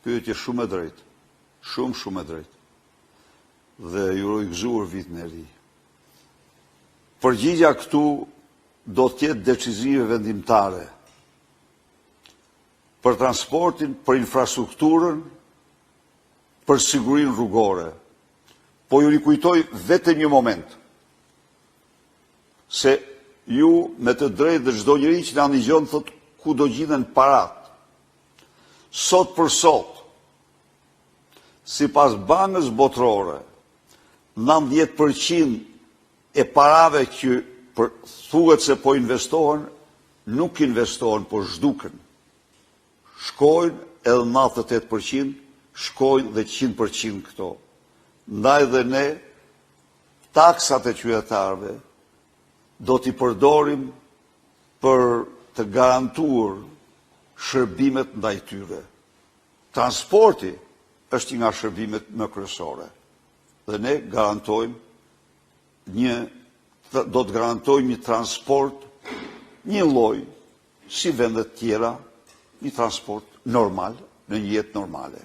Pyetje shumë e drejtë. Shumë e drejtë. Dhe ju uroj gëzuar vitin e ri. Përgjigja këtu do të jetë decizive vendimtare për transportin, për infrastrukturën, për sigurinë rrugore. Po ju rikujtoj vetëm një moment, se ju me të drejtë dhe çdo njeri që na ndëgjon thotë ku do gjenden parat. Sot për sot, sipas Bankës Botërore, 90% e parave që thuhet se po investohen, nuk investohen, po zhduken. Shkojnë edhe 98%, shkojnë dhe 100% këto. Ndaj dhe ne, taksat e qytetarëve do t'i përdorim për të garantuar shërbimet ndaj tyre. Transporti është nga shërbimet më kryesore. Dhe ne garantojmë do të garantojmë një transport, një lloj, si vendet tjera, një transport normal, në një jetë normale.